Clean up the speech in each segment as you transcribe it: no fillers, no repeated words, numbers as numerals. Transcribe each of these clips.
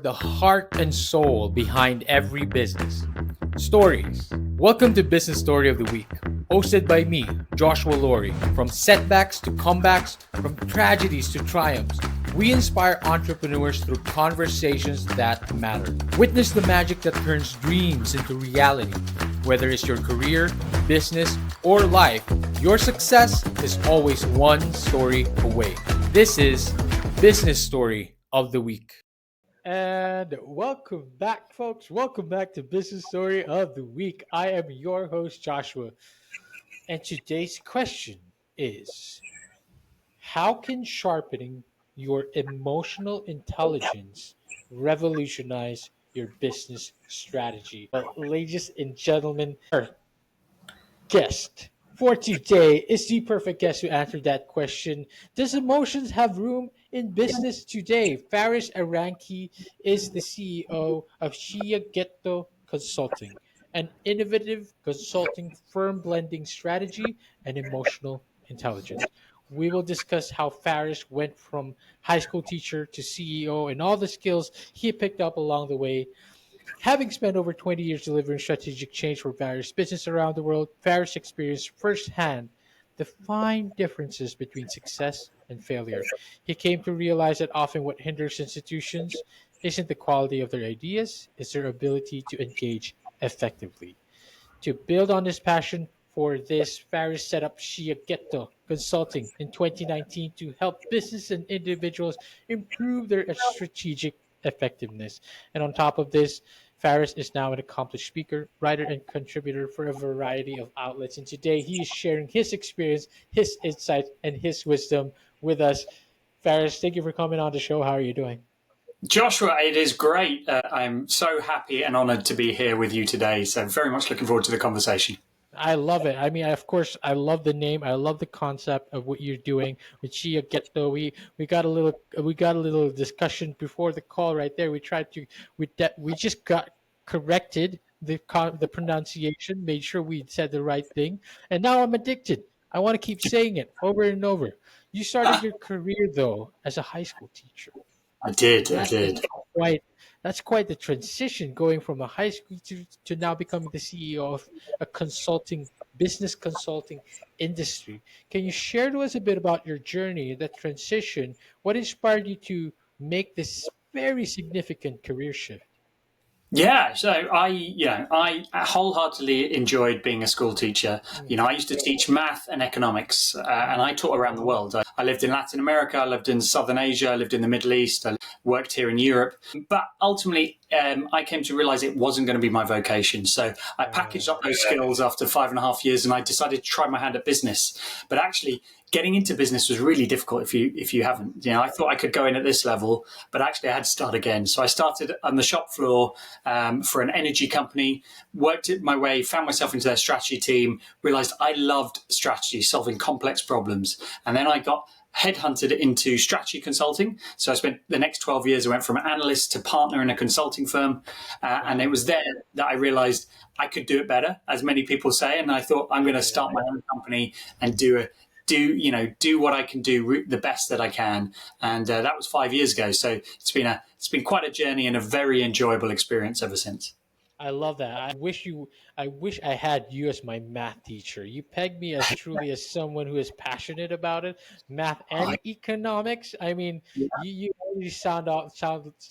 the heart and soul behind every business. Stories. Welcome to Business Story of the Week, hosted by me, Joshua Laurie. From setbacks to comebacks, from tragedies to triumphs, we inspire entrepreneurs through conversations that matter. Witness the magic that turns dreams into reality. Whether it's your career, business, or life, your success is always one story away. This is Business Story of the Week. And welcome back, folks. Welcome back to Business Story of the Week. I am your host, Joshua. And today's question is: how can sharpening your emotional intelligence revolutionize your business strategy? Well, ladies and gentlemen, our guest for today is the perfect guest to answer that question. Does emotions have room in business today? Faris Aranki is the CEO of Shia Ghetto Consulting, an innovative consulting firm blending strategy and emotional intelligence. We will discuss how Faris went from high school teacher to CEO and all the skills he picked up along the way. Having spent over 20 years delivering strategic change for various businesses around the world, Faris experienced firsthand the fine differences between success and failure. He came to realize that often what hinders institutions isn't the quality of their ideas, it's their ability to engage effectively. To build on his passion for this, Faris set up Shia Ghetto Consulting in 2019 to help business and individuals improve their strategic effectiveness. And on top of this, Faris is now an accomplished speaker, writer, and contributor for a variety of outlets. And today he is sharing his experience, his insights, and his wisdom with us. Faris, thank you for coming on the show. How are you doing? Joshua, it is great. I'm so happy and honored to be here with you today. So, very much looking forward to the conversation. I love it. I mean, of course, I love the name. I love the concept of what you're doing with Chia Ghetto. We got a little discussion before the call right there. We just got corrected the pronunciation, made sure we said the right thing, and now I'm addicted. I want to keep saying it over and over. You started your career though as a high school teacher. I did. I That is did. quite that's quite the transition going from a high school to now becoming the CEO of a consulting business consulting industry. Can you share to us a bit about your journey, that transition? What inspired you to make this very significant career shift? Yeah, so I wholeheartedly enjoyed being a school teacher. Mm. I used to teach math and economics, and I taught around the world. I lived in Latin America, I lived in Southern Asia, I lived in the Middle East, I worked here in Europe. But ultimately, I came to realize it wasn't going to be my vocation. So I packaged up those skills after 5.5 years, and I decided to try my hand at business. But actually, getting into business was really difficult if you haven't. I thought I could go in at this level, but actually I had to start again. So I started on the shop floor for an energy company, worked it my way, found myself into their strategy team, realized I loved strategy, solving complex problems. And then I got headhunted into strategy consulting. So I spent the next 12 years, I went from analyst to partner in a consulting firm. And it was there that I realized I could do it better, as many people say. And I thought, I'm going to start my own company and do what I can do the best that I can, and that was 5 years ago. So it's been quite a journey and a very enjoyable experience ever since. I love that. I wish I had you as my math teacher. You pegged me as truly as someone who is passionate about it, math and Oh, economics. I mean, you already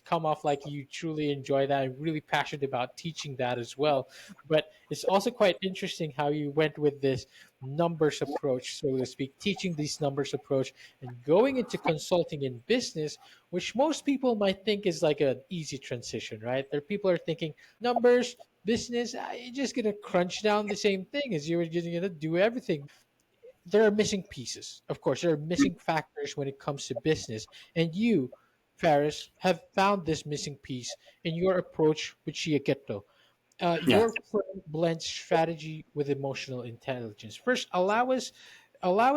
come off like you truly enjoy that. I'm really passionate about teaching that as well. But it's also quite interesting how you went with this numbers approach, so to speak, teaching these numbers approach and going into consulting in business, which most people might think is like an easy transition, right? There people are thinking numbers, business, you're just gonna crunch down the same thing as you were just gonna do everything. There are missing pieces. Of course, there are missing factors when it comes to business. And you, Faris, have found this missing piece in your approach with Shiaketo. yeah. Your firm blends strategy with emotional intelligence. First, allow us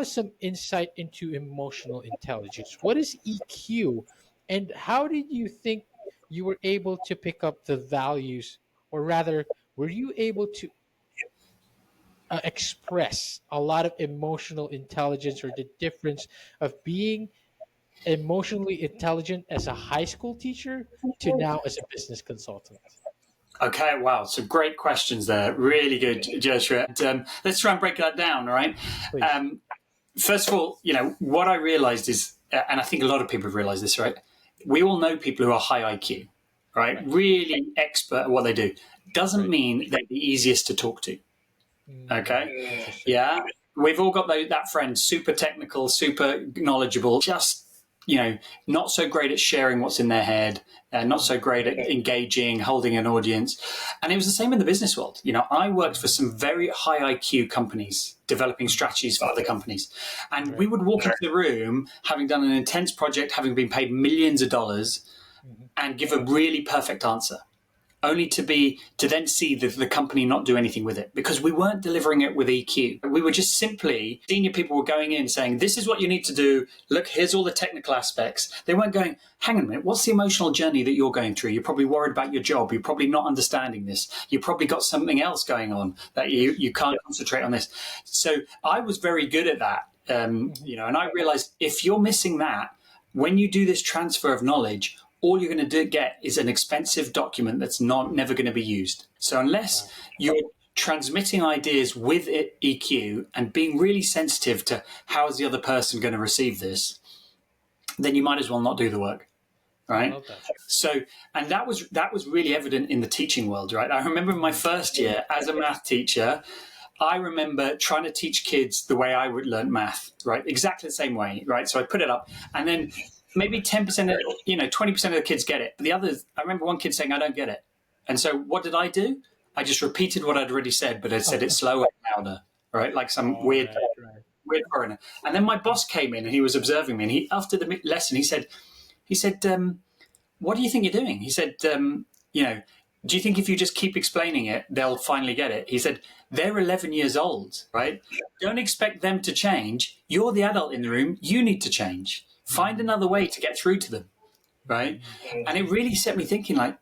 some insight into emotional intelligence. What is EQ, and how did you think you were able to pick up the values, or rather, were you able to express a lot of emotional intelligence, or the difference of being emotionally intelligent as a high school teacher to now as a business consultant? Okay, wow. So great questions there. Really good, Joshua. And, let's try and break that down, all right? Please. Um, First of all, what I realized is, and I think a lot of people have realized this, right? We all know people who are high IQ, right? Right. Really expert at what they do. Doesn't Right. mean they're the easiest to talk to. Okay. Interesting. Yeah. We've all got that friend, super technical, super knowledgeable, just, not so great at sharing what's in their head, not so great at engaging, holding an audience. And it was the same in the business world. I worked for some very high IQ companies developing strategies for other companies. And we would walk into the room, having done an intense project, having been paid millions of dollars, and give a really perfect answer, only to then see the company not do anything with it, because we weren't delivering it with EQ. We were just simply, senior people were going in saying, this is what you need to do. Look, here's all the technical aspects. They weren't going, hang on a minute, what's the emotional journey that you're going through? You're probably worried about your job. You're probably not understanding this. You've probably got something else going on that you can't concentrate on this. So I was very good at that. And I realized if you're missing that, when you do this transfer of knowledge, all you're going to get is an expensive document that's never going to be used. So unless you're transmitting ideas with EQ and being really sensitive to how is the other person going to receive this, then you might as well not do the work, right? So, and that was really evident in the teaching world, right? I remember in my first year as a math teacher, I remember trying to teach kids the way I would learn math, right? Exactly the same way, right? So I put it up, and then maybe 10% of, 20% of the kids get it. But the others, I remember one kid saying, I don't get it. And so what did I do? I just repeated what I'd already said, but I said it slower and louder, right? Like some weird foreigner. And then my boss came in and he was observing me. And after the lesson, he said, what do you think you're doing? He said, do you think if you just keep explaining it, they'll finally get it? He said, they're 11 years old, right? Don't expect them to change. You're the adult in the room. You need to change. Find another way to get through to them, right? And it really set me thinking, like,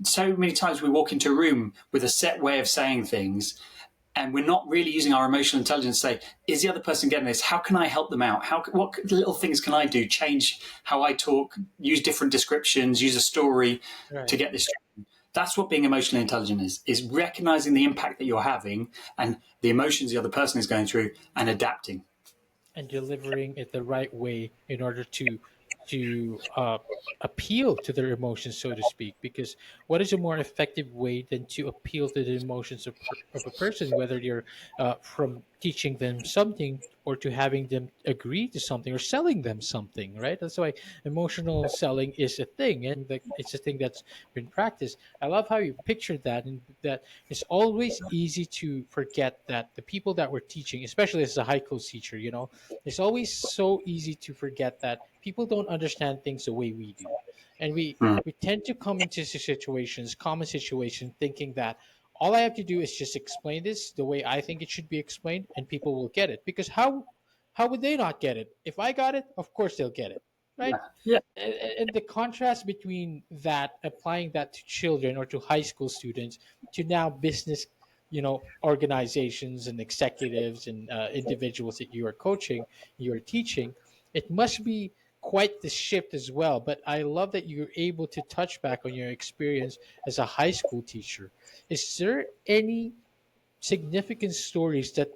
so many times we walk into a room with a set way of saying things, and we're not really using our emotional intelligence to say, is the other person getting this? How can I help them out? What little things can I do? Change how I talk, use different descriptions, use a story to get this. That's what being emotionally intelligent is recognizing the impact that you're having and the emotions the other person is going through and adapting. And delivering it the right way in order to appeal to their emotions, so to speak. Because what is a more effective way than to appeal to the emotions of a person, whether you're from teaching them something or to having them agree to something or selling them something, right? That's why emotional selling is a thing, and it's a thing that's been practiced. I love how you pictured that, and that it's always easy to forget that the people that we're teaching, especially as a high school teacher, it's always so easy to forget that people don't understand things the way we do. And we tend to come into common situations, thinking that all I have to do is just explain this the way I think it should be explained, and people will get it. Because how would they not get it? If I got it, of course they'll get it, right? Yeah. And the contrast between that, applying that to children or to high school students, to now business, organizations and executives and individuals that you are coaching, you are teaching, it must be quite the shift as well. But I love that you're able to touch back on your experience as a high school teacher. Is there any significant stories that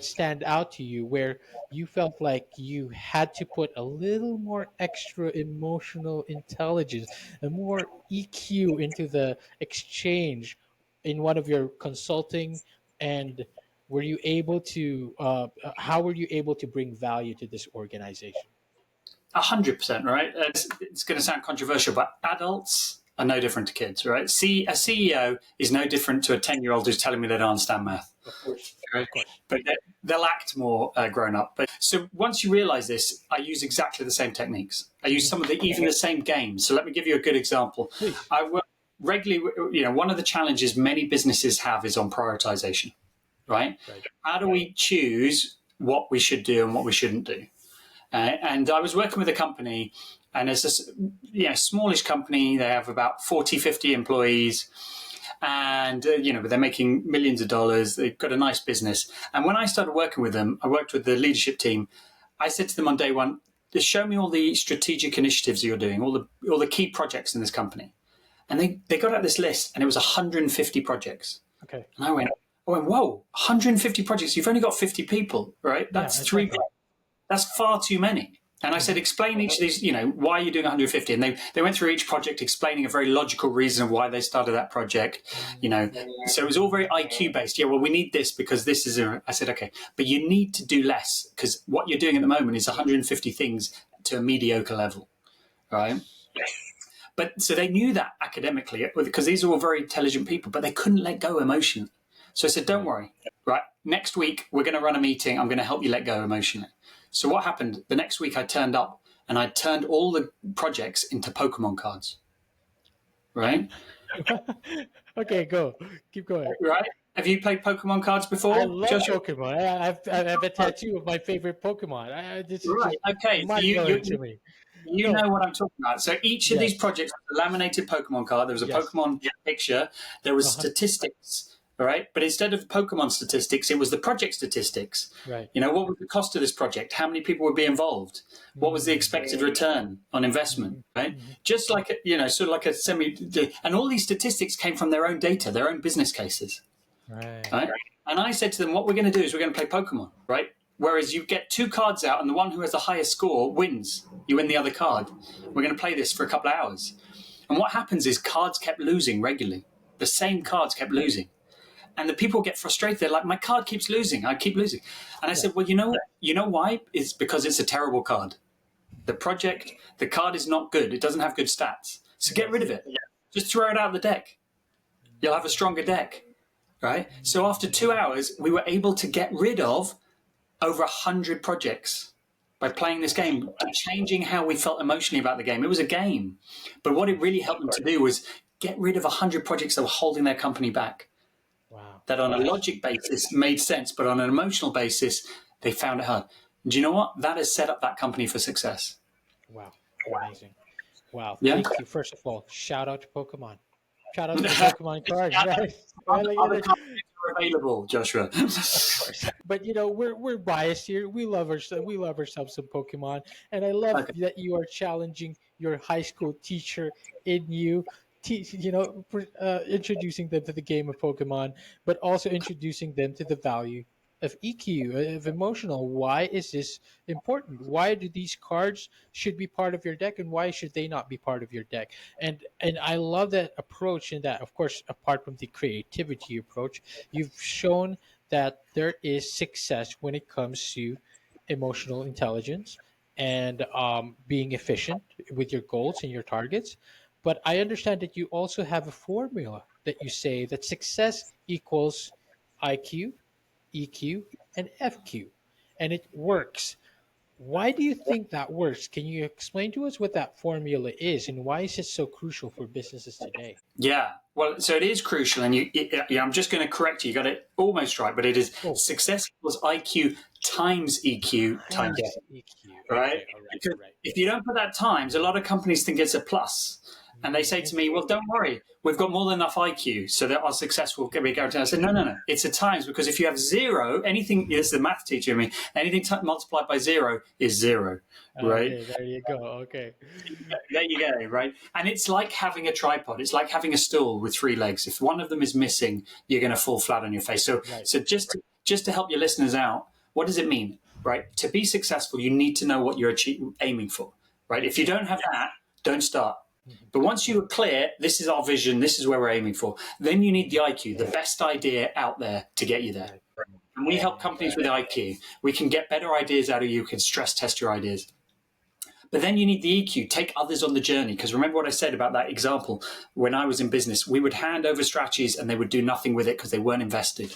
stand out to you where you felt like you had to put a little more extra emotional intelligence and more EQ into the exchange in one of your consulting, and were you able to how were you able to bring value to this organization? 100%, right? It's going to sound controversial, but adults are no different to kids, right? See, a CEO is no different to a 10-year-old who's telling me they don't understand math. Of course. Right? Of course. But they'll act more grown up. But so once you realize this, I use exactly the same techniques. I use even the same games. So let me give you a good example. Please. I work regularly, one of the challenges many businesses have is on prioritization, right? How do we choose what we should do and what we shouldn't do? And I was working with a company, and it's a smallish company. They have about 40, 50 employees, and but they're making millions of dollars. They've got a nice business. And when I started working with them, I worked with the leadership team. I said to them on day one, just show me all the strategic initiatives you're doing, all the key projects in this company. And they got out this list, and it was 150 projects. Okay. And I went, whoa, 150 projects. You've only got 50 people, right? That's three. That's far too many. And I said, explain each of these, why are you doing 150? And they went through each project explaining a very logical reason of why they started that project, So it was all very IQ based. Yeah, well, we need this because this is I said, okay, but you need to do less because what you're doing at the moment is 150 things to a mediocre level, right? But so they knew that academically because these are all very intelligent people, but they couldn't let go emotionally. So I said, don't worry, right? Next week, we're going to run a meeting. I'm going to help you let go emotionally. So what happened? The next week I turned up and I turned all the projects into Pokemon cards. Right? Okay, go. Keep going. Right? Have you played Pokemon cards before? I love Pokemon. I have a tattoo of my favorite Pokemon. This is just okay. mind-blowing to me. You know what I'm talking about. So each of these projects was a laminated Pokemon card. There was a Pokemon picture. There was statistics. All right. But instead of Pokemon statistics, it was the project statistics. Right. What was the cost of this project? How many people would be involved? What was the expected return on investment? Right. Just like, sort of like and all these statistics came from their own data, their own business cases. Right. And I said to them, what we're going to do is we're going to play Pokemon. Right. Whereas you get two cards out and the one who has the highest score wins. You win the other card. We're going to play this for a couple of hours. And what happens is cards kept losing regularly. The same cards kept losing. And the people get frustrated. They're like, my card keeps losing. I keep losing. And I said, well, you know why? It's because it's a terrible card. The card is not good. It doesn't have good stats. So get rid of it. Just throw it out of the deck. You'll have a stronger deck. Right? So after 2 hours, we were able to get rid of over 100 projects by playing this game and changing how we felt emotionally about the game. It was a game. But what it really helped them to do was get rid of 100 projects that were holding their company back. Wow. That on a logic basis made sense, but on an emotional basis, they found it hard. Do you know what? That has set up that company for success. Wow. Amazing. Wow. Yeah. Thank you. First of all, shout out to Pokemon. Shout out to the Pokemon cards, right? Other companies are available, Joshua. But we're biased here. We love ourselves some Pokemon, and I love that you are challenging your high school teacher in you. Introducing them to the game of Pokemon, but also introducing them to the value of EQ, of emotional. Why is this important? Why do these cards should be part of your deck, and why should they not be part of your deck? And I love that approach. And that, of course, apart from the creativity approach, you've shown that there is success when it comes to emotional intelligence and being efficient with your goals and your targets. But I understand that you also have a formula that you say that success equals IQ, EQ, and FQ, and it works. Why do you think that works? Can you explain to us what that formula is, and why is it so crucial for businesses today? Yeah, well, so it is crucial, and I'm just going to correct you. You got it almost right, but it is success equals IQ times EQ times EQ. right? Okay, all Because right. if you don't put that times, a lot of companies think it's a plus. And they say to me, well, don't worry, we've got more than enough IQ so that our success will be guaranteed. I said, no, it's a times, because if you have zero, anything, this is the math teacher in me, anything multiplied by zero is zero, right? Okay, there you go. Okay. There you go, right? And it's like having a tripod. It's like having a stool with 3 legs. If one of them is missing, you're going to fall flat on your face. So just to help your listeners out, what does it mean, right? To be successful, you need to know what you're aiming for, right? If you don't have that, don't start. But once you are clear, this is our vision, this is where we're aiming for, then you need the IQ, the best idea out there to get you there. And we help companies with IQ. We can get better ideas out of you, we can stress test your ideas. But then you need the EQ, take others on the journey. Because remember what I said about that example, when I was in business, we would hand over strategies and they would do nothing with it because they weren't invested.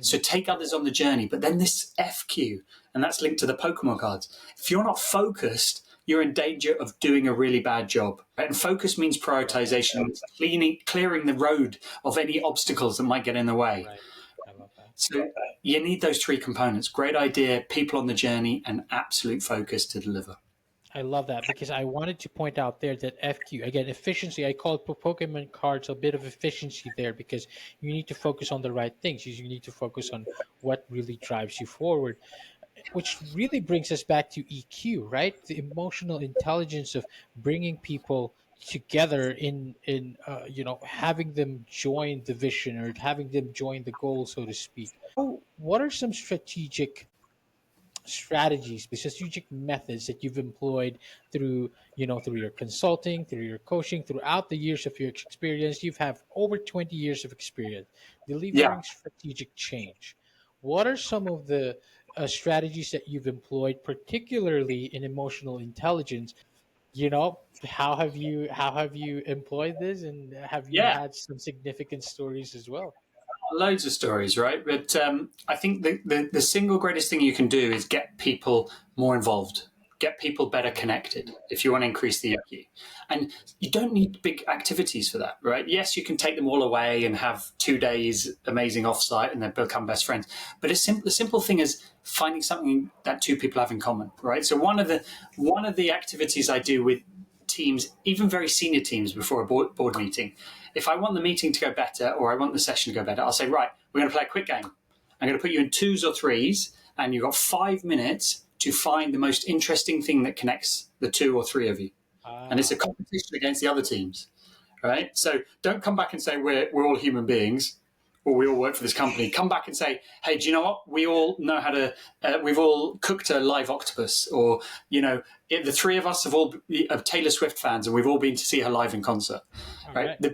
So take others on the journey. But then this FQ, and that's linked to the Pokemon cards. If you're not focused, you're in danger of doing a really bad job. Right? And focus means prioritization, clearing the road of any obstacles that might get in the way. Right. I love that. So you need those 3 components: great idea, people on the journey, and absolute focus to deliver. I love that, because I wanted to point out there that FQ, again, efficiency, I call Pokemon cards a bit of efficiency there, because you need to focus on the right things. You need to focus on what really drives you forward. which really brings us back to EQ, right? The emotional intelligence of bringing people together in having them join the vision or having them join the goal, so to speak. What are some strategic methods that you've employed through your consulting, through your coaching, throughout the years of your experience? You've have over 20 years of experience Yeah. delivering strategic change. What are some of the strategies that you've employed, particularly in emotional intelligence? How have you employed this, and have you Yeah. had some significant stories as well? Loads of stories, right? But I think the single greatest thing you can do is get people more involved, get people better connected if you want to increase the EQ. And you don't need big activities for that, right? Yes, you can take them all away and have 2 days amazing offsite and then become best friends. But the simple thing is finding something that two people have in common, right? So one of the activities I do with teams, even very senior teams, before a board meeting, if I want the meeting to go better or I want the session to go better, I'll say, right, we're going to play a quick game. I'm going to put you in twos or threes, and you've got 5 minutes to find the most interesting thing that connects the two or three of you. And it's a Ah, competition against the other teams, right? So don't come back and say we're all human beings or we all work for this company. Come back and say, hey, do you know what? We all know how to, we've all cooked a live octopus, or, the three of us have all are Taylor Swift fans and we've all been to see her live in concert, all right? right. The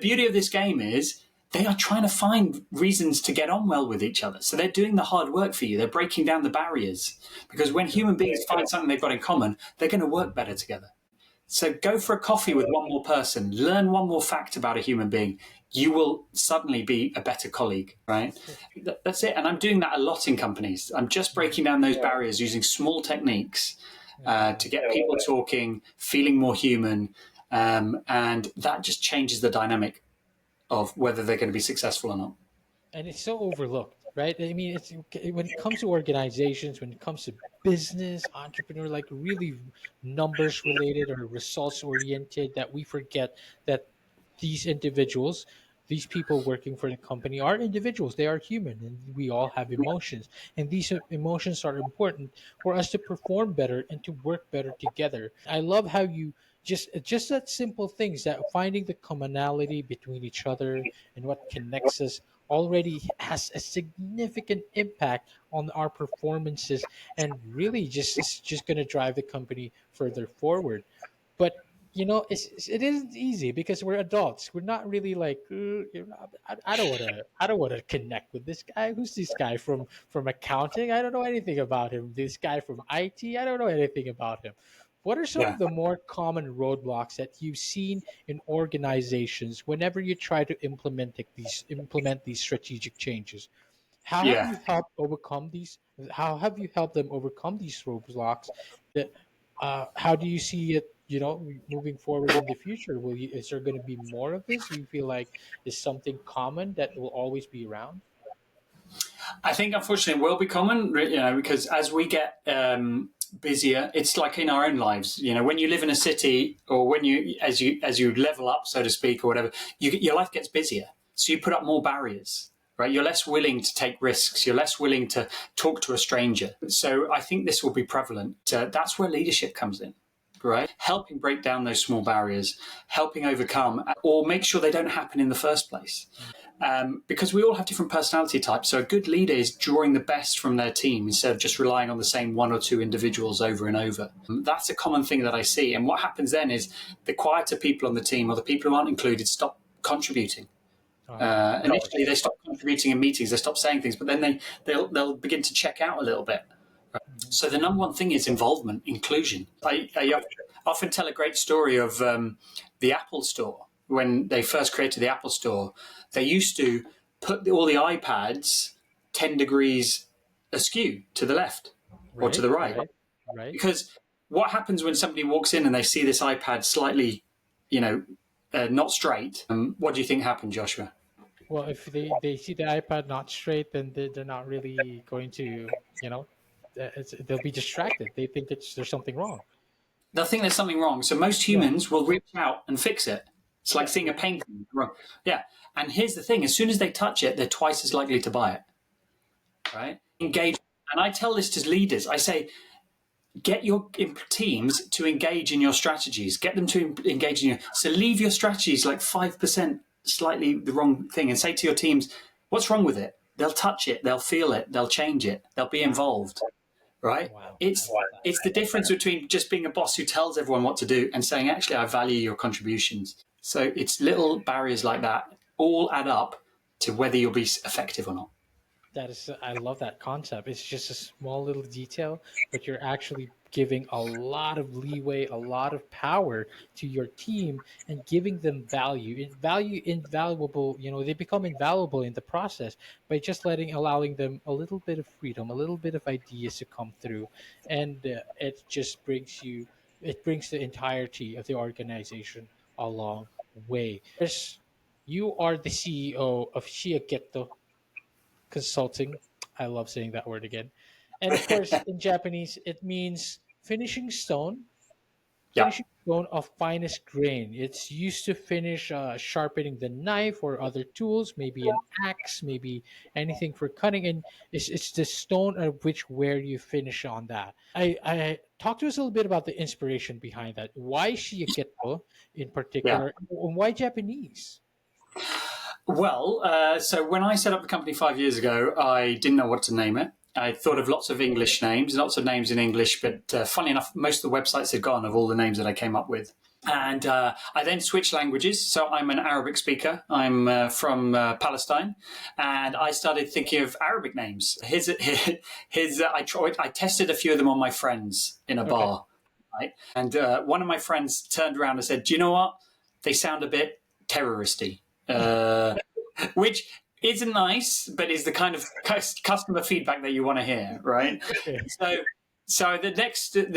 beauty of this game is they are trying to find reasons to get on well with each other. So they're doing the hard work for you. They're breaking down the barriers, because when human beings find something they've got in common, they're going to work better together. So go for a coffee with one more person, learn one more fact about a human being. You will suddenly be a better colleague, right? That's it. And I'm doing that a lot in companies. I'm just breaking down those barriers using small techniques to get people talking, feeling more human. And that just changes the dynamic of whether they're going to be successful or not. And it's so overlooked, right? I mean, it's when it comes to organizations, when it comes to business, entrepreneur, like really numbers related or results oriented, that we forget that these individuals, these people working for the company are individuals. They are human, and we all have emotions. And these emotions are important for us to perform better and to work better together. I love how you just that simple things, that finding the commonality between each other and what connects us already has a significant impact on our performances, and really just is just going to drive the company further forward. But it isn't easy because we're adults. We're not really like, I don't want to. I don't want to connect with this guy. Who's this guy from accounting? I don't know anything about him. This guy from IT. I don't know anything about him. What are some Yeah. of the more common roadblocks that you've seen in organizations whenever you try to implement these strategic changes? How have Yeah. you helped overcome these? How have you helped them overcome these roadblocks? That how do you see it? Moving forward in the future, is there going to be more of this? You feel like is something common that will always be around? I think unfortunately it will be common, because as we get busier, it's like in our own lives. When you live in a city, or when as you level up, so to speak, or whatever, your life gets busier, so you put up more barriers. Right, you're less willing to take risks. You're less willing to talk to a stranger. So I think this will be prevalent. That's where leadership comes in, right? Helping break down those small barriers, helping overcome, or make sure they don't happen in the first place. Because we all have different personality types. So a good leader is drawing the best from their team instead of just relying on the same one or two individuals over and over. That's a common thing that I see. And what happens then is the quieter people on the team, or the people who aren't included, stop contributing. Of Initially, course. they stop contributing in meetings, they stop saying things, but then they'll begin to check out a little bit. Mhm. So the number one thing is involvement, inclusion. I often tell a great story of the Apple Store. When they first created the Apple Store, they used to put all the iPads 10 degrees askew to the left or to Right, the right. right, right. Because what happens when somebody walks in and they see this iPad slightly, not straight? What do you think happened, Joshua? Well, if they see the iPad not straight, then they're not really going to, you know, they'll be distracted. They think there's something wrong. They'll think there's something wrong. So most Yeah, humans will reach out and fix it. It's like yeah, seeing a painting wrong. Yeah. And here's the thing: as soon as they touch it, they're twice as likely to buy it. Right? Engage. And I tell this to leaders. I say, get your teams to engage in your strategies. Get them to engage in you. So leave your strategies like 5% slightly the wrong thing, and say to your teams, what's wrong with it? They'll touch it. They'll feel it. They'll change it. They'll be involved. Right? Wow. It's the difference between just being a boss who tells everyone what to do and saying, actually, I value your contributions. So it's little barriers like that all add up to whether you'll be effective or not. That is, I love that concept. It's just a small little detail, but you're actually giving a lot of leeway, a lot of power to your team, and giving them value invaluable. They become invaluable in the process by just allowing them a little bit of freedom, a little bit of ideas to come through, and it brings the entirety of the organization a long way. You are the CEO of Shiageto Consulting. I love saying that word again. And of course, in Japanese, it means Yeah. finishing stone of finest grain. It's used to finish sharpening the knife or other tools, maybe an axe, maybe anything for cutting. And it's the stone of which where you finish on that. I talk to us a little bit about the inspiration behind that. Why Shigeto in Yeah. particular, and why Japanese? Well, so when I set up the company 5 years ago, I didn't know what to name it. I thought of lots of English names, lots of names in English, but funny enough, most of the websites had gone of all the names that I came up with. And I then switched languages. So I'm an Arabic speaker. I'm from Palestine, and I started thinking of Arabic names. I tested a few of them on my friends in a Okay. bar, right? And one of my friends turned around and said, "Do you know what? They sound a bit terroristy." Which isn't nice, but is the kind of customer feedback that you want to hear, right? Okay. So the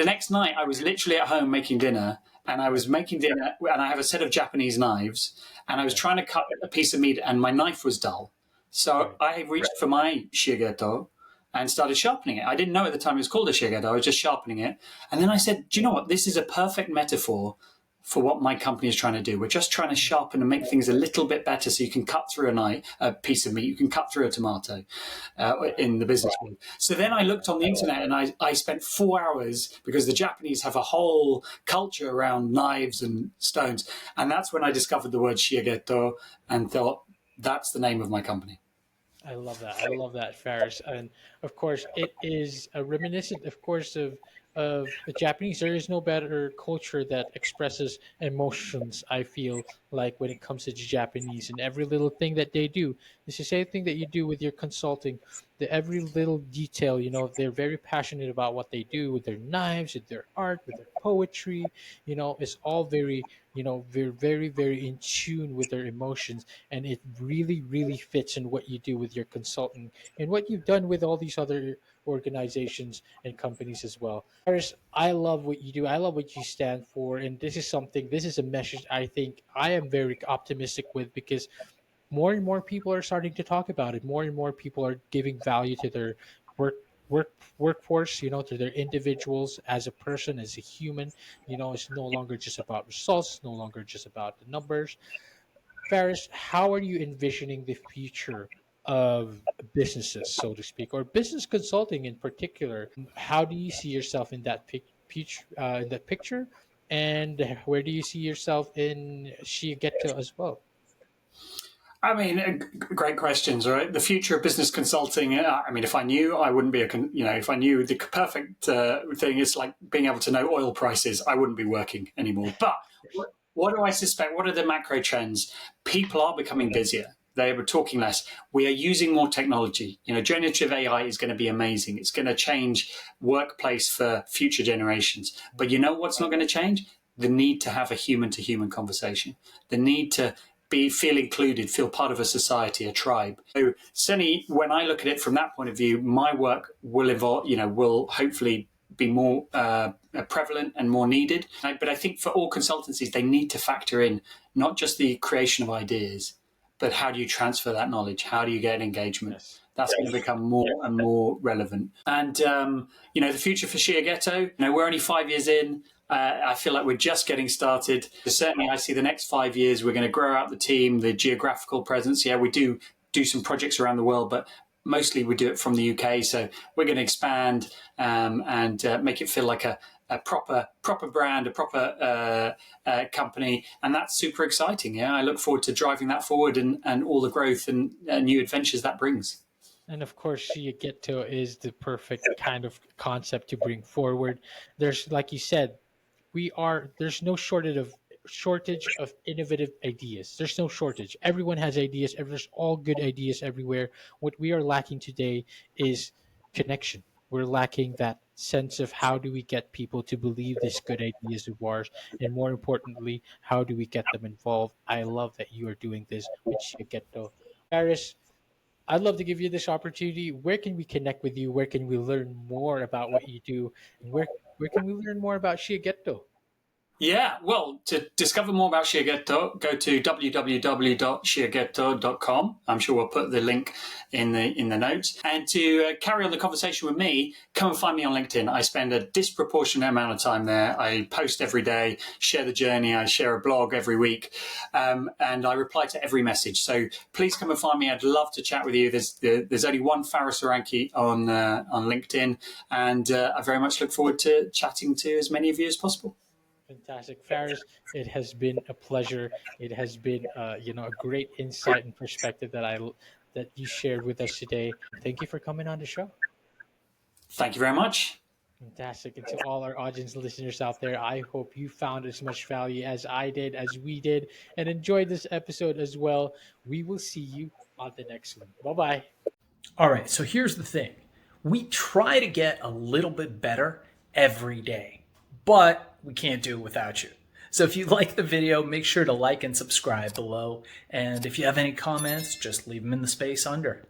next night, I was literally at home making dinner, and I was making dinner, and I have a set of Japanese knives, and I was trying to cut a piece of meat, and my knife was dull. So I reached for my shigeto and started sharpening it. I didn't know at the time it was called a shigeto. I was just sharpening it, and then I said, "Do you know what? This is a perfect metaphor for what my company is trying to do. We're just trying to sharpen and make things a little bit better so you can cut through a piece of meat, you can cut through a tomato in the business world." So then I looked on the internet, and I spent 4 hours, because the Japanese have a whole culture around knives and stones. And that's when I discovered the word shigeto and thought, that's the name of my company. I love that. I love that, Faris. And of course, it is a reminiscent, of course, of the Japanese. There is no better culture that expresses emotions. I feel like when it comes to the Japanese, and every little thing that they do, it's the same thing that you do with your consulting. The every little detail, they're very passionate about what they do with their knives, with their art, with their poetry. It's all very, very, very, very in tune with their emotions, and it really, really fits in what you do with your consulting and what you've done with all these other organizations and companies as well. Paris, I love what you do. I love what you stand for, and this is a message I think I am very optimistic with, because more and more people are starting to talk about it. More and more people are giving value to their work workforce, to their individuals as a person, as a human. It's no longer just about results, no longer just about the numbers. Faris, how are you envisioning the future of businesses, so to speak, or business consulting in particular? How do you see yourself in in that picture, and where do you see yourself in Shigeto as well? I mean, great questions, right? The future of business consulting. I mean, if I knew, I wouldn't be if I knew the perfect thing is like being able to know oil prices, I wouldn't be working anymore. But what do I suspect? What are the macro trends? People are becoming busier. They were talking less. We are using more technology. Generative AI is going to be amazing. It's going to change workplace for future generations. But you know what's not going to change? The need to have a human to human conversation. The need to feel included, feel part of a society, a tribe. So certainly, when I look at it from that point of view, my work will evolve. Will hopefully be more prevalent and more needed. But I think for all consultancies, they need to factor in not just the creation of ideas, but how do you transfer that knowledge? How do you get engagement? Yes. That's going to become more and more relevant. And the future for Shiagetto, we're only 5 years in. I feel like we're just getting started. Certainly, I see the next 5 years, we're going to grow out the team, the geographical presence. Yeah, we do some projects around the world, but mostly we do it from the UK. So we're going to expand and make it feel like a proper brand, a proper company, and that's super exciting. Yeah, I look forward to driving that forward and all the growth and new adventures that brings. And of course, Shigeto is the perfect kind of concept to bring forward. There's, like you said, there's no shortage of innovative ideas. There's no shortage. Everyone has ideas. There's all good ideas everywhere. What we are lacking today is connection. We're lacking that sense of how do we get people to believe this good ideas of ours, and more importantly, how do we get them involved? I love that you are doing this with Shigeto. Paris, I'd love to give you this opportunity. Where can we connect with you? Where can we learn more about what you do? And where can we learn more about Shigeto? Yeah, well, to discover more about Shigeto, go to www.shigeto.com. I'm sure we'll put the link in the notes. And to carry on the conversation with me, come and find me on LinkedIn. I spend a disproportionate amount of time there. I post every day, share the journey. I share a blog every week, and I reply to every message. So please come and find me. I'd love to chat with you. There's only one Faris Aranki on LinkedIn, and I very much look forward to chatting to as many of you as possible. Fantastic, Faris. It has been a pleasure. It has been, a great insight and perspective that you shared with us today. Thank you for coming on the show. Thank you very much. Fantastic. And to all our audience listeners out there, I hope you found as much value as I did, as we did, and enjoyed this episode as well. We will see you on the next one. Bye bye. All right, so here's the thing. We try to get a little bit better every day, but we can't do it without you. So if you like the video, make sure to like and subscribe below. And if you have any comments, just leave them in the space under.